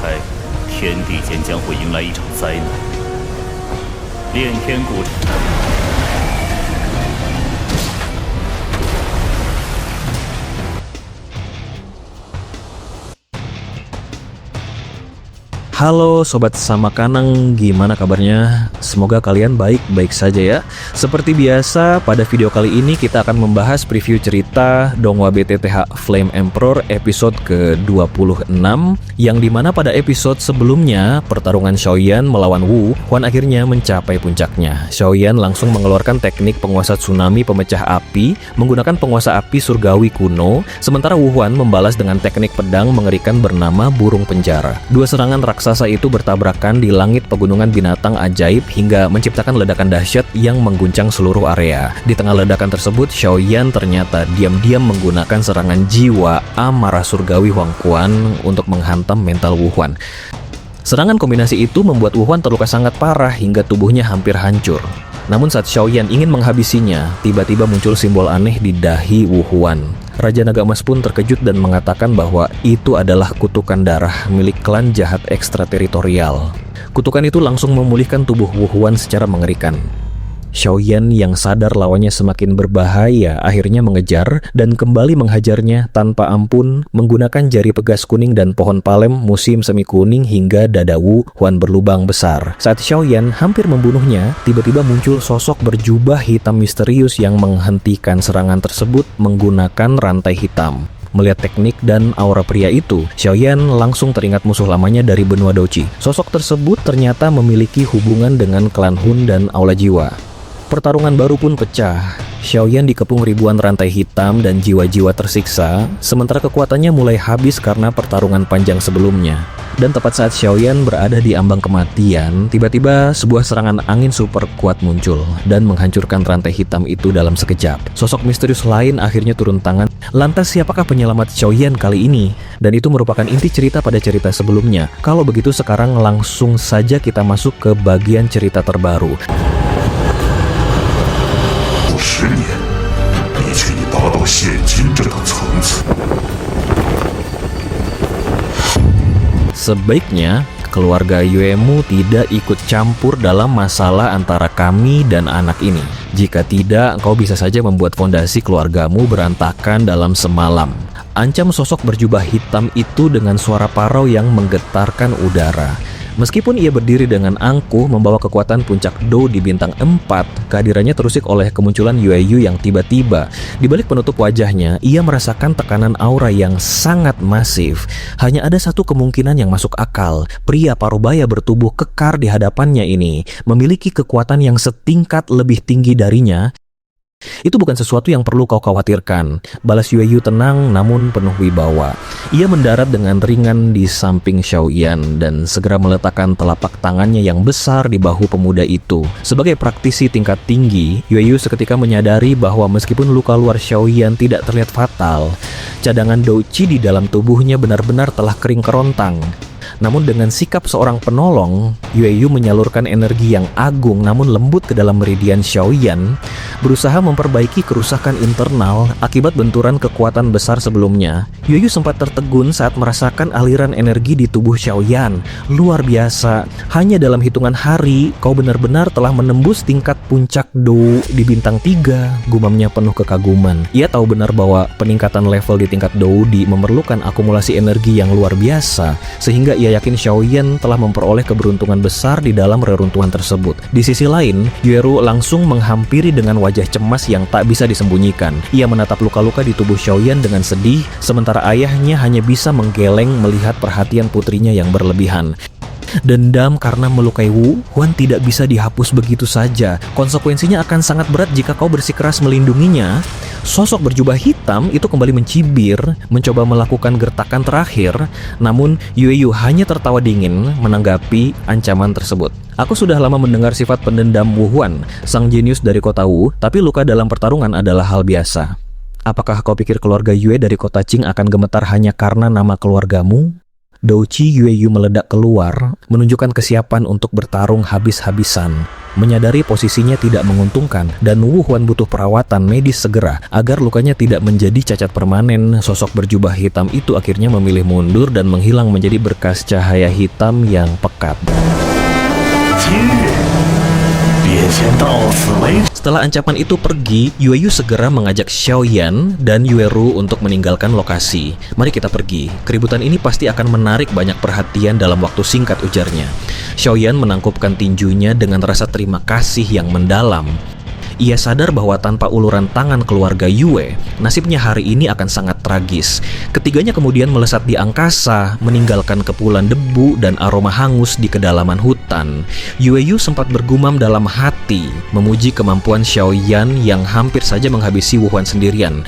开，天地间将会迎来一场灾难。炼天古。Halo Sobat Sama Kaneng, gimana kabarnya? Semoga kalian baik-baik saja ya. Seperti biasa, pada video kali ini kita akan membahas preview cerita Donghua BTTH Flame Emperor episode ke-26, yang dimana pada episode sebelumnya, pertarungan Xiaoyan melawan Wu Huan akhirnya mencapai puncaknya. Xiaoyan langsung mengeluarkan teknik penguasa tsunami pemecah api menggunakan penguasa api surgawi kuno, sementara Wu Huan membalas dengan teknik pedang mengerikan bernama burung penjara. Dua serangan raksasa itu bertabrakan di langit pegunungan binatang ajaib hingga menciptakan ledakan dahsyat yang mengguncang seluruh area. Di tengah ledakan tersebut, Xiaoyan ternyata diam-diam menggunakan serangan jiwa amarah surgawi Huang Quan untuk menghantam mental Wu Huan. Serangan kombinasi itu membuat Wu Huan terluka sangat parah hingga tubuhnya hampir hancur. Namun saat Xiaoyan ingin menghabisinya, tiba-tiba muncul simbol aneh di dahi Wu Huan. Raja Naga Emas pun terkejut dan mengatakan bahwa itu adalah kutukan darah milik klan jahat ekstrateritorial. Kutukan itu langsung memulihkan tubuh Wu Huan secara mengerikan. Xiaoyan yang sadar lawannya semakin berbahaya akhirnya mengejar dan kembali menghajarnya tanpa ampun menggunakan jari pegas kuning dan pohon palem musim semi kuning hingga dada Wu Huan berlubang besar. Saat Xiaoyan hampir membunuhnya, tiba-tiba muncul sosok berjubah hitam misterius yang menghentikan serangan tersebut menggunakan rantai hitam. Melihat teknik dan aura pria itu, Xiaoyan langsung teringat musuh lamanya dari benua Douqi. Sosok tersebut ternyata memiliki hubungan dengan klan Hun dan Aula Jiwa. Pertarungan baru pun pecah. Xiaoyan dikepung ribuan rantai hitam dan jiwa-jiwa tersiksa, sementara kekuatannya mulai habis karena pertarungan panjang sebelumnya. Dan tepat saat Xiaoyan berada di ambang kematian, tiba-tiba sebuah serangan angin super kuat muncul dan menghancurkan rantai hitam itu dalam sekejap. Sosok misterius lain akhirnya turun tangan. Lantas siapakah penyelamat Xiaoyan kali ini? Dan itu merupakan inti cerita pada cerita sebelumnya. Kalau begitu sekarang langsung saja kita masuk ke bagian cerita terbaru. 10年，你却已达到现今这个层次。 Sebaiknya keluarga Yuemu tidak ikut campur dalam masalah antara kami dan anak ini. Jika tidak, kau bisa saja membuat fondasi keluargamu berantakan dalam semalam. Ancam sosok berjubah hitam itu dengan suara parau yang menggetarkan udara. Meskipun ia berdiri dengan angkuh membawa kekuatan puncak Dou di bintang 4, kehadirannya terusik oleh kemunculan Yueyu yang tiba-tiba. Di balik penutup wajahnya, ia merasakan tekanan aura yang sangat masif. Hanya ada satu kemungkinan yang masuk akal. Pria parubaya bertubuh kekar di hadapannya ini memiliki kekuatan yang setingkat lebih tinggi darinya. Itu bukan sesuatu yang perlu kau khawatirkan. Balas Yueyu tenang namun penuh wibawa. Ia mendarat dengan ringan di samping Xiaoyan dan segera meletakkan telapak tangannya yang besar di bahu pemuda itu. Sebagai praktisi tingkat tinggi, Yueyu seketika menyadari bahwa meskipun luka luar Xiaoyan tidak terlihat fatal, cadangan Douqi di dalam tubuhnya benar-benar telah kering kerontang. Namun dengan sikap seorang penolong, Yueyu menyalurkan energi yang agung namun lembut ke dalam meridian Xiaoyan, berusaha memperbaiki kerusakan internal akibat benturan kekuatan besar sebelumnya. Yueyu sempat tertegun saat merasakan aliran energi di tubuh Xiaoyan. Luar biasa, hanya dalam hitungan hari, kau benar-benar telah menembus tingkat puncak Dou di bintang 3, gumamnya penuh kekaguman. Ia tahu benar bahwa peningkatan level di tingkat Dou memerlukan akumulasi energi yang luar biasa, sehingga ia yakin Xiaoyan telah memperoleh keberuntungan besar di dalam reruntuhan tersebut. Di sisi lain, Yueru langsung menghampiri dengan wajah cemas yang tak bisa disembunyikan. Ia menatap luka-luka di tubuh Xiaoyan dengan sedih, sementara ayahnya hanya bisa menggeleng melihat perhatian putrinya yang berlebihan. Dendam karena melukai Wu Huan tidak bisa dihapus begitu saja. Konsekuensinya akan sangat berat jika kau bersikeras melindunginya. Sosok berjubah hitam itu kembali mencibir, mencoba melakukan gertakan terakhir. Namun Yueyu hanya tertawa dingin menanggapi ancaman tersebut. Aku sudah lama mendengar sifat pendendam Wu Huan, sang jenius dari kota Wu, tapi luka dalam pertarungan adalah hal biasa. Apakah kau pikir keluarga Yue dari kota Qing akan gemetar hanya karena nama keluargamu? Douqi Yueyu meledak keluar, menunjukkan kesiapan untuk bertarung habis-habisan. Menyadari posisinya tidak menguntungkan dan Wu Huan butuh perawatan medis segera agar lukanya tidak menjadi cacat permanen, sosok berjubah hitam itu akhirnya memilih mundur dan menghilang menjadi berkas cahaya hitam yang pekat. Setelah ancaman itu pergi, Yueyu segera mengajak Xiaoyan dan Yueru untuk meninggalkan lokasi. Mari kita pergi. Keributan ini pasti akan menarik banyak perhatian dalam waktu singkat, ujarnya. Xiaoyan menangkupkan tinjunya dengan rasa terima kasih yang mendalam. Ia sadar bahwa tanpa uluran tangan keluarga Yue, nasibnya hari ini akan sangat tragis. Ketiganya kemudian melesat di angkasa, meninggalkan kepulan debu dan aroma hangus di kedalaman hutan. Yueyu sempat bergumam dalam hati, memuji kemampuan Xiaoyan yang hampir saja menghabisi Wu Huan sendirian.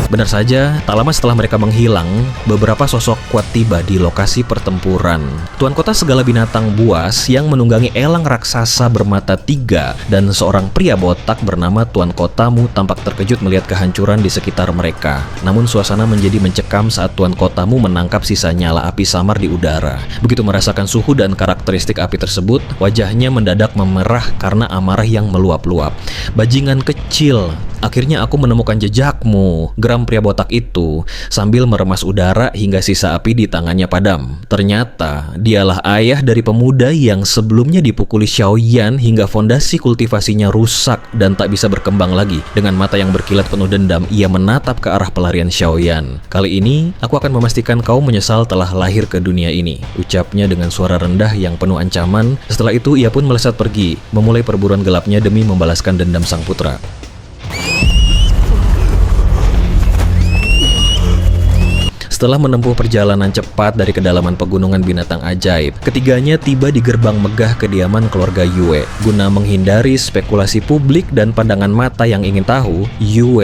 Benar saja, tak lama setelah mereka menghilang, beberapa sosok kuat tiba di lokasi pertempuran. Tuan kota segala binatang buas yang menunggangi elang raksasa bermata 3 dan seorang pria botak bernama Tuan Kotamu tampak terkejut melihat kehancuran di sekitar mereka. Namun suasana menjadi mencekam saat Tuan Kotamu menangkap sisa nyala api samar di udara. Begitu merasakan suhu dan karakteristik api tersebut, wajahnya mendadak memerah karena amarah yang meluap-luap. Bajingan kecil, akhirnya aku menemukan jejakmu, geram pria botak itu sambil meremas udara hingga sisa api di tangannya padam. Ternyata dialah ayah dari pemuda yang sebelumnya dipukuli Xiaoyan hingga fondasi kultivasinya rusak dan tak bisa berkembang lagi. Dengan mata yang berkilat penuh dendam, ia menatap ke arah pelarian Xiaoyan. Kali ini, aku akan memastikan kau menyesal telah lahir ke dunia ini, ucapnya dengan suara rendah yang penuh ancaman. Setelah itu, ia pun melesat pergi, memulai perburuan gelapnya demi membalaskan dendam sang putra. Setelah menempuh perjalanan cepat dari kedalaman pegunungan binatang ajaib, ketiganya tiba di gerbang megah kediaman keluarga Yue. Guna menghindari spekulasi publik dan pandangan mata yang ingin tahu, Yu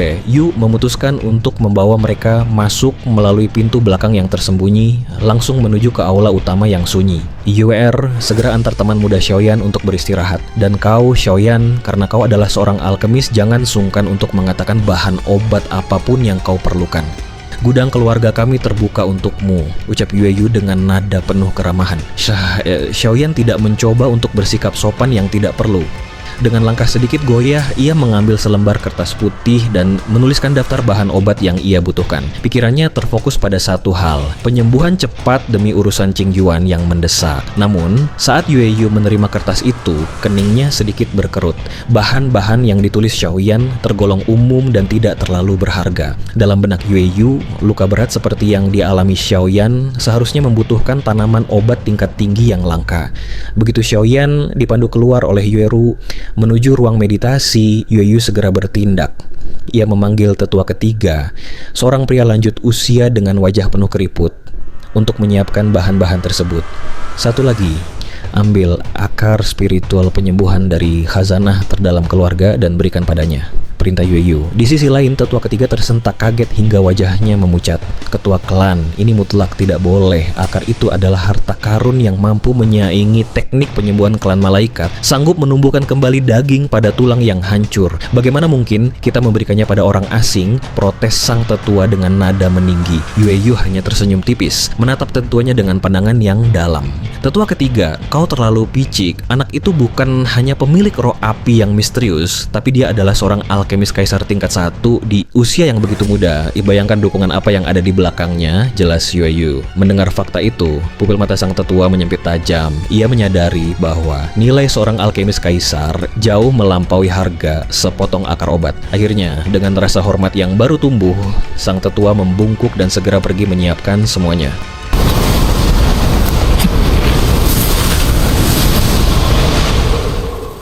memutuskan untuk membawa mereka masuk melalui pintu belakang yang tersembunyi, langsung menuju ke aula utama yang sunyi. Yuer, segera antar teman muda Xiaoyan untuk beristirahat. Dan kau, Xiaoyan, karena kau adalah seorang alkemis, jangan sungkan untuk mengatakan bahan obat apapun yang kau perlukan. Gudang keluarga kami terbuka untukmu, ucap Yueyu dengan nada penuh keramahan. Xiaoyan tidak mencoba untuk bersikap sopan yang tidak perlu. Dengan langkah sedikit goyah, ia mengambil selembar kertas putih dan menuliskan daftar bahan obat yang ia butuhkan. Pikirannya terfokus pada satu hal, penyembuhan cepat demi urusan Qing Yuan yang mendesak. Namun, saat Yueyu menerima kertas itu, keningnya sedikit berkerut. Bahan-bahan yang ditulis Xiaoyan tergolong umum dan tidak terlalu berharga. Dalam benak Yueyu, luka berat seperti yang dialami Xiaoyan seharusnya membutuhkan tanaman obat tingkat tinggi yang langka. Begitu Xiaoyan dipandu keluar oleh Yueru menuju ruang meditasi, Yueyu segera bertindak. Ia memanggil tetua ketiga, seorang pria lanjut usia dengan wajah penuh keriput, untuk menyiapkan bahan-bahan tersebut. Satu lagi, ambil akar spiritual penyembuhan dari khazanah terdalam keluarga dan berikan padanya, perintah Yueyu. Di sisi lain, tetua ketiga tersentak kaget hingga wajahnya memucat. Ketua klan, ini mutlak tidak boleh. Akar itu adalah harta karun yang mampu menyaingi teknik penyembuhan klan malaikat, sanggup menumbuhkan kembali daging pada tulang yang hancur. Bagaimana mungkin kita memberikannya pada orang asing? Protes sang tetua dengan nada meninggi. Yueyu hanya tersenyum tipis, menatap tetuanya dengan pandangan yang dalam. Tetua ketiga, kau terlalu picik. Anak itu bukan hanya pemilik roh api yang misterius, tapi dia adalah seorang alkemis kaisar tingkat 1 di usia yang begitu muda. Bayangkan dukungan apa yang ada di belakangnya, jelas Yueyu. Mendengar fakta itu, pupil mata sang tetua menyempit tajam. Ia menyadari bahwa nilai seorang alkemis kaisar jauh melampaui harga sepotong akar obat. Akhirnya, dengan rasa hormat yang baru tumbuh, sang tetua membungkuk dan segera pergi menyiapkan semuanya.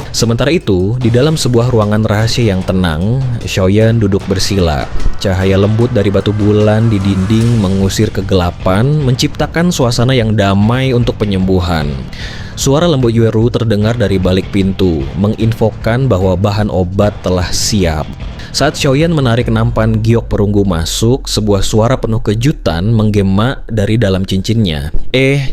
Sementara itu, di dalam sebuah ruangan rahasia yang tenang, Xiaoyan duduk bersila. Cahaya lembut dari batu bulan di dinding mengusir kegelapan, menciptakan suasana yang damai untuk penyembuhan. Suara lembut Yueru terdengar dari balik pintu, menginfokan bahwa bahan obat telah siap. Saat Xiaoyan menarik nampan giok perunggu masuk, sebuah suara penuh kejutan menggema dari dalam cincinnya.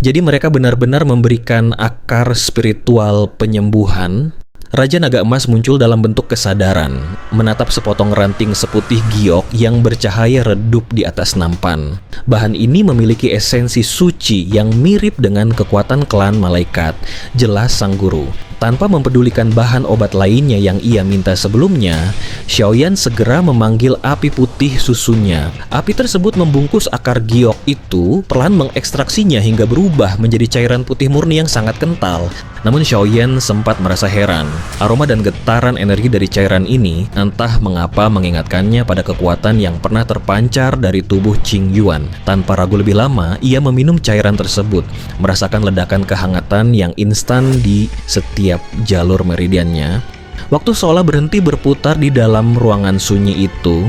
Jadi mereka benar-benar memberikan akar spiritual penyembuhan? Raja Naga Emas muncul dalam bentuk kesadaran, menatap sepotong ranting seputih giok yang bercahaya redup di atas nampan. Bahan ini memiliki esensi suci yang mirip dengan kekuatan klan malaikat, jelas sang guru. Tanpa mempedulikan bahan obat lainnya yang ia minta sebelumnya, Xiaoyan segera memanggil api putih susunya. Api tersebut membungkus akar giok itu, perlahan mengekstraksinya hingga berubah menjadi cairan putih murni yang sangat kental. Namun Xiaoyan sempat merasa heran. Aroma dan getaran energi dari cairan ini entah mengapa mengingatkannya pada kekuatan yang pernah terpancar dari tubuh Qing Yuan. Tanpa ragu lebih lama, ia meminum cairan tersebut, merasakan ledakan kehangatan yang instan di setiap jalur meridiannya. Waktu seolah berhenti berputar di dalam ruangan sunyi itu,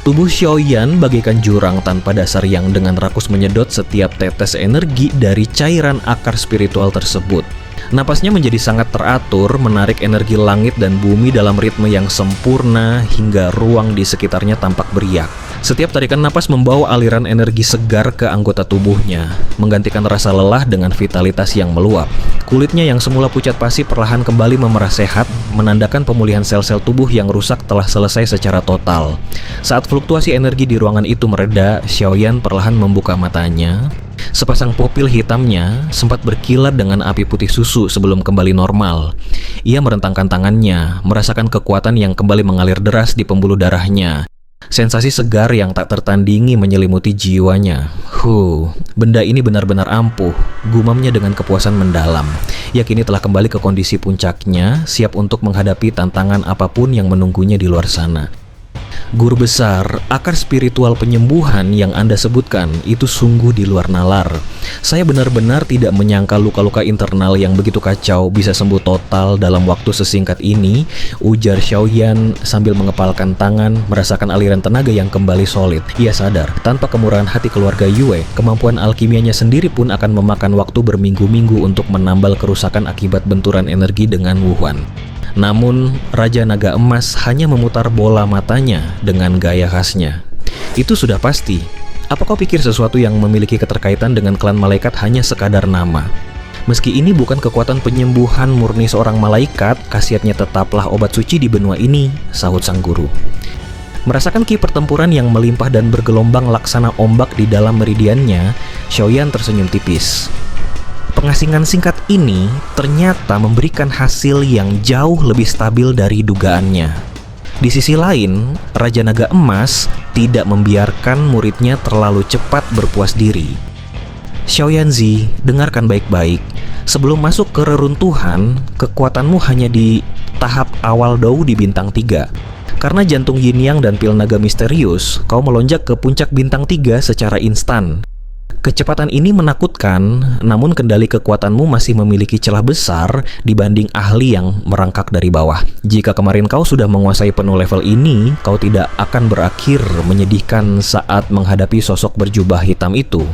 tubuh Xiaoyan bagaikan jurang tanpa dasar yang dengan rakus menyedot setiap tetes energi dari cairan akar spiritual tersebut. Napasnya menjadi sangat teratur, menarik energi langit dan bumi dalam ritme yang sempurna hingga ruang di sekitarnya tampak beriak. Setiap tarikan napas membawa aliran energi segar ke anggota tubuhnya, menggantikan rasa lelah dengan vitalitas yang meluap. Kulitnya yang semula pucat pasi perlahan kembali memerah sehat, menandakan pemulihan sel-sel tubuh yang rusak telah selesai secara total. Saat fluktuasi energi di ruangan itu mereda, Xiaoyan perlahan membuka matanya. Sepasang pupil hitamnya sempat berkilat dengan api putih susu sebelum kembali normal. Ia merentangkan tangannya, merasakan kekuatan yang kembali mengalir deras di pembuluh darahnya. Sensasi segar yang tak tertandingi menyelimuti jiwanya. Benda ini benar-benar ampuh, gumamnya dengan kepuasan mendalam. Ia kini telah kembali ke kondisi puncaknya, siap untuk menghadapi tantangan apapun yang menunggunya di luar sana. Guru besar, akar spiritual penyembuhan yang Anda sebutkan itu sungguh di luar nalar. Saya benar-benar tidak menyangka luka-luka internal yang begitu kacau bisa sembuh total dalam waktu sesingkat ini, ujar Xiaoyan sambil mengepalkan tangan, merasakan aliran tenaga yang kembali solid. Ia sadar, tanpa kemurahan hati keluarga Yue, kemampuan alkimianya sendiri pun akan memakan waktu berminggu-minggu untuk menambal kerusakan akibat benturan energi dengan Wuhuan. Namun, Raja Naga Emas hanya memutar bola matanya dengan gaya khasnya. Itu sudah pasti. Apa kau pikir sesuatu yang memiliki keterkaitan dengan klan malaikat hanya sekadar nama? Meski ini bukan kekuatan penyembuhan murni seorang malaikat, khasiatnya tetaplah obat suci di benua ini, sahut sang guru. Merasakan ki pertempuran yang melimpah dan bergelombang laksana ombak di dalam meridiannya, Xiaoyan tersenyum tipis. Pengasingan singkat ini ternyata memberikan hasil yang jauh lebih stabil dari dugaannya. Di sisi lain, Raja Naga Emas tidak membiarkan muridnya terlalu cepat berpuas diri. Xiaoyanzi, dengarkan baik-baik. Sebelum masuk ke reruntuhan, kekuatanmu hanya di tahap awal dou di bintang 3. Karena jantung yin yang dan pil naga misterius, kau melonjak ke puncak bintang 3 secara instan. Kecepatan ini menakutkan, namun kendali kekuatanmu masih memiliki celah besar dibanding ahli yang merangkak dari bawah. Jika kemarin kau sudah menguasai penuh level ini, kau tidak akan berakhir menyedihkan saat menghadapi sosok berjubah hitam itu.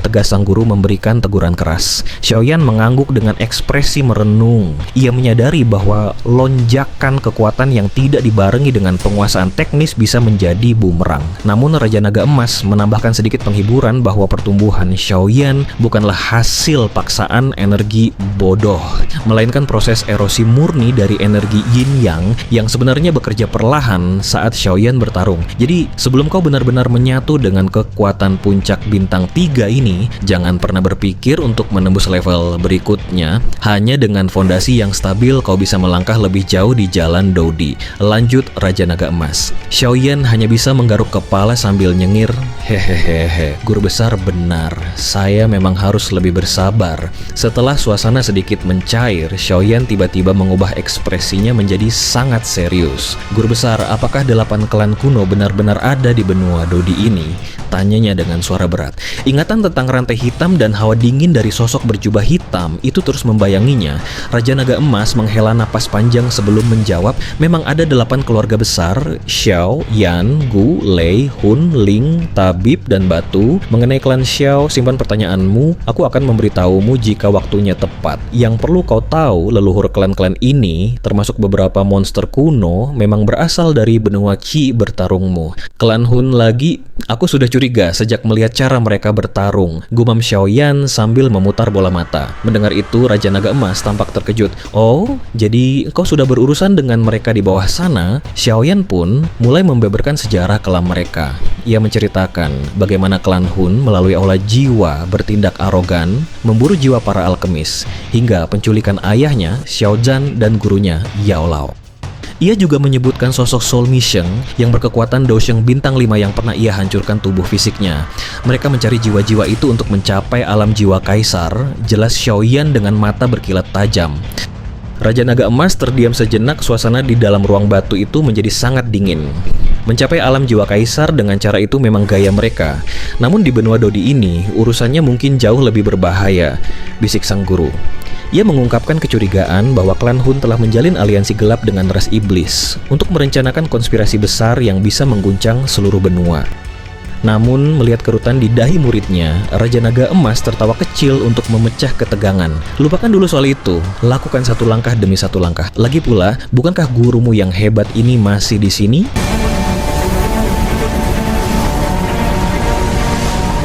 Tegas sang guru memberikan teguran keras. Xiaoyan mengangguk dengan ekspresi merenung. Ia menyadari bahwa lonjakan kekuatan yang tidak dibarengi dengan penguasaan teknis bisa menjadi bumerang. Namun Raja Naga Emas menambahkan sedikit penghiburan bahwa pertumbuhan Xiaoyan bukanlah hasil paksaan energi bodoh, melainkan proses erosi murni dari energi yin yang sebenarnya bekerja perlahan saat Xiaoyan bertarung. Jadi sebelum kau benar-benar menyatu dengan kekuatan puncak bintang 3 ini, jangan pernah berpikir untuk menembus level berikutnya. Hanya dengan fondasi yang stabil kau bisa melangkah lebih jauh di jalan Dodi, lanjut Raja Naga Emas. Xiaoyan hanya bisa menggaruk kepala sambil nyengir. Hehehe, guru besar benar, saya memang harus lebih bersabar. Setelah suasana sedikit mencair, Xiaoyan tiba-tiba mengubah ekspresinya menjadi sangat serius. Guru besar, apakah 8 klan kuno benar-benar ada di benua Dodi ini? Tanyanya dengan suara berat. Ingatan tentang rantai hitam dan hawa dingin dari sosok berjubah hitam itu terus membayanginya. Raja Naga Emas menghela napas panjang sebelum menjawab. Memang ada 8 keluarga besar, Xiao, Yan, Gu, Lei, Hun, Ling, Tabib, dan Batu. Mengenai klan Xiao, simpan pertanyaanmu. Aku akan memberitahumu jika waktunya tepat. Yang perlu kau tahu, leluhur klan-klan ini, termasuk beberapa monster kuno, memang berasal dari benua Qi bertarungmu. Klan Hun lagi, aku sudah curiga curiga sejak melihat cara mereka bertarung, gumam Xiaoyan sambil memutar bola mata. Mendengar itu, Raja Naga Emas tampak terkejut. Oh, jadi kau sudah berurusan dengan mereka di bawah sana? Xiaoyan pun mulai membeberkan sejarah kelam mereka. Ia menceritakan bagaimana klan Hun melalui aula jiwa bertindak arogan, memburu jiwa para alkemis, hingga penculikan ayahnya, Xiao Zhan, dan gurunya, Yao Lao. Ia juga menyebutkan sosok Soul Mission yang berkekuatan Daosheng bintang 5 yang pernah ia hancurkan tubuh fisiknya. Mereka mencari jiwa-jiwa itu untuk mencapai alam jiwa kaisar, jelas Xiaoyan dengan mata berkilat tajam. Raja Naga Emas terdiam sejenak, suasana di dalam ruang batu itu menjadi sangat dingin. Mencapai alam jiwa kaisar dengan cara itu memang gaya mereka. Namun di benua Dodi ini, urusannya mungkin jauh lebih berbahaya, bisik sang guru. Ia mengungkapkan kecurigaan bahwa klan Hun telah menjalin aliansi gelap dengan ras iblis untuk merencanakan konspirasi besar yang bisa mengguncang seluruh benua. Namun, melihat kerutan di dahi muridnya, Raja Naga Emas tertawa kecil untuk memecah ketegangan. Lupakan dulu soal itu, lakukan satu langkah demi satu langkah. Lagi pula, bukankah gurumu yang hebat ini masih di sini?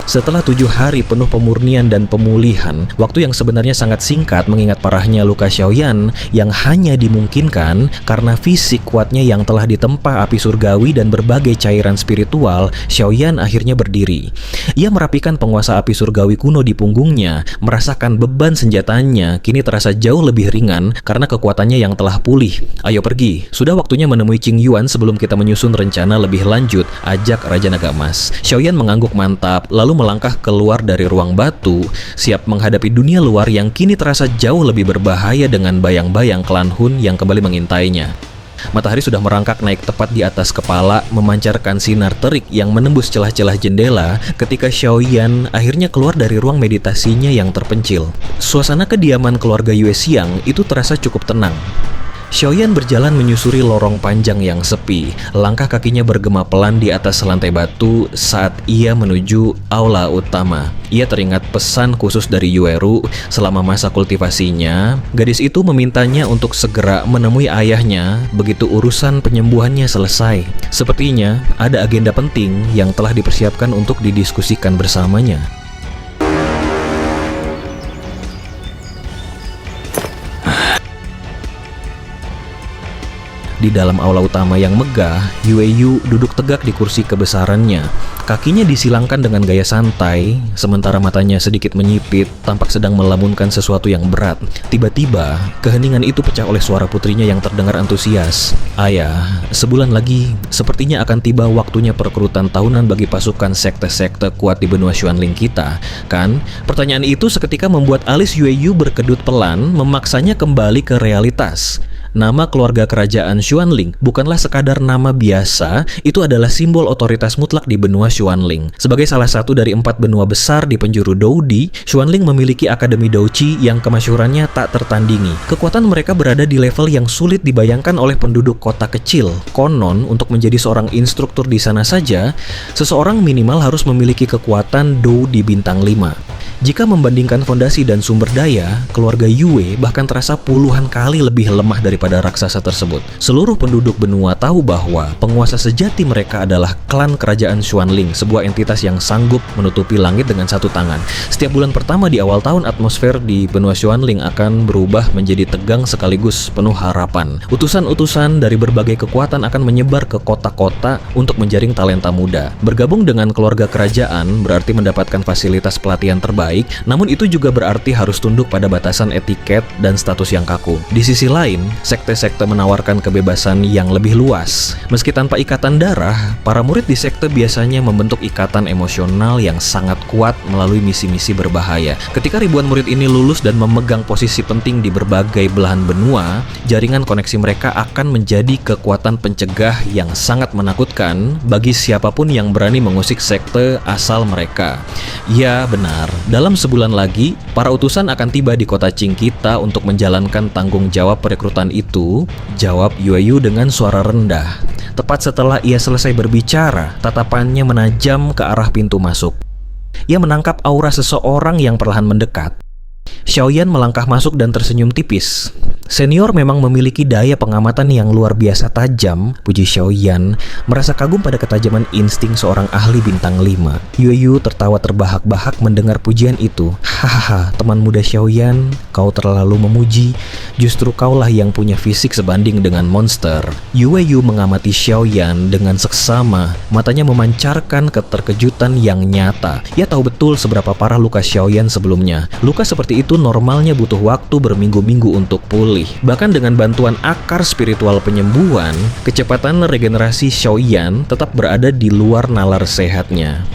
Setelah 7 hari penuh pemurnian dan pemulihan, waktu yang sebenarnya sangat singkat mengingat parahnya luka Xiaoyan yang hanya dimungkinkan karena fisik kuatnya yang telah ditempa api surgawi dan berbagai cairan spiritual, Xiaoyan akhirnya berdiri. Ia merapikan penguasa api surgawi kuno di punggungnya, merasakan beban senjatanya kini terasa jauh lebih ringan karena kekuatannya yang telah pulih. Ayo pergi, sudah waktunya menemui Qing Yuan sebelum kita menyusun rencana lebih lanjut, ajak Raja Naga Emas. Xiaoyan mengangguk mantap, lalu melangkah keluar dari ruang batu, siap menghadapi dunia luar yang kini terasa jauh lebih berbahaya dengan bayang-bayang klan Hun yang kembali mengintainya. Matahari sudah merangkak naik tepat di atas kepala, memancarkan sinar terik yang menembus celah-celah jendela ketika Xiaoyan akhirnya keluar dari ruang meditasinya yang terpencil. Suasana kediaman keluarga Yue Xiang itu terasa cukup tenang. Xiaoyan berjalan menyusuri lorong panjang yang sepi. Langkah kakinya bergema pelan di atas lantai batu saat ia menuju aula utama. Ia teringat pesan khusus dari Yueru selama masa kultivasinya. Gadis itu memintanya untuk segera menemui ayahnya begitu urusan penyembuhannya selesai. Sepertinya ada agenda penting yang telah dipersiapkan untuk didiskusikan bersamanya. Di dalam aula utama yang megah, Yue Yu duduk tegak di kursi kebesarannya. Kakinya disilangkan dengan gaya santai, sementara matanya sedikit menyipit, tampak sedang melamunkan sesuatu yang berat. Tiba-tiba, keheningan itu pecah oleh suara putrinya yang terdengar antusias. Ayah, sebulan lagi, sepertinya akan tiba waktunya perekrutan tahunan bagi pasukan sekte-sekte kuat di benua Xuanling kita, kan? Pertanyaan itu seketika membuat alis Yue Yu berkedut pelan, memaksanya kembali ke realitas. Nama keluarga kerajaan Xuanling bukanlah sekadar nama biasa, itu adalah simbol otoritas mutlak di benua Xuanling. Sebagai salah satu dari 4 benua besar di penjuru Doudi, Xuanling memiliki Akademi Douqi yang kemasyhurannya tak tertandingi. Kekuatan mereka berada di level yang sulit dibayangkan oleh penduduk kota kecil. Konon, untuk menjadi seorang instruktur di sana saja, seseorang minimal harus memiliki kekuatan Dou di bintang 5. Jika membandingkan fondasi dan sumber daya, keluarga Yue bahkan terasa puluhan kali lebih lemah daripada raksasa tersebut. Seluruh penduduk benua tahu bahwa penguasa sejati mereka adalah klan kerajaan Xuanling, sebuah entitas yang sanggup menutupi langit dengan satu tangan. Setiap bulan pertama di awal tahun, atmosfer di benua Xuanling akan berubah menjadi tegang sekaligus penuh harapan. Utusan-utusan dari berbagai kekuatan akan menyebar ke kota-kota untuk menjaring talenta muda. Bergabung dengan keluarga kerajaan berarti mendapatkan fasilitas pelatihan terbaik, namun itu juga berarti harus tunduk pada batasan etiket dan status yang kaku. Di sisi lain, sekte-sekte menawarkan kebebasan yang lebih luas. Meski tanpa ikatan darah, para murid di sekte biasanya membentuk ikatan emosional yang sangat kuat melalui misi-misi berbahaya. Ketika ribuan murid ini lulus dan memegang posisi penting di berbagai belahan benua, jaringan koneksi mereka akan menjadi kekuatan pencegah yang sangat menakutkan bagi siapapun yang berani mengusik sekte asal mereka. Ya, benar. Dalam sebulan lagi, para utusan akan tiba di kota Qing kita untuk menjalankan tanggung jawab perekrutan itu, jawab Yue Yu dengan suara rendah. Tepat setelah ia selesai berbicara, tatapannya menajam ke arah pintu masuk. Ia menangkap aura seseorang yang perlahan mendekat. Xiaoyan melangkah masuk dan tersenyum tipis. Senior memang memiliki daya pengamatan yang luar biasa tajam, puji Xiaoyan, merasa kagum pada ketajaman insting seorang ahli bintang 5. Yueyu tertawa terbahak-bahak mendengar pujian itu. Hahaha, teman muda Xiaoyan, kau terlalu memuji, justru kaulah yang punya fisik sebanding dengan monster. Yueyu mengamati Xiaoyan dengan seksama, matanya memancarkan keterkejutan yang nyata. Ia tahu betul seberapa parah luka Xiaoyan sebelumnya. Luka seperti itu normalnya butuh waktu berminggu-minggu untuk pulih. Bahkan dengan bantuan akar spiritual penyembuhan, kecepatan regenerasi Xiaoyan tetap berada di luar nalar sehatnya.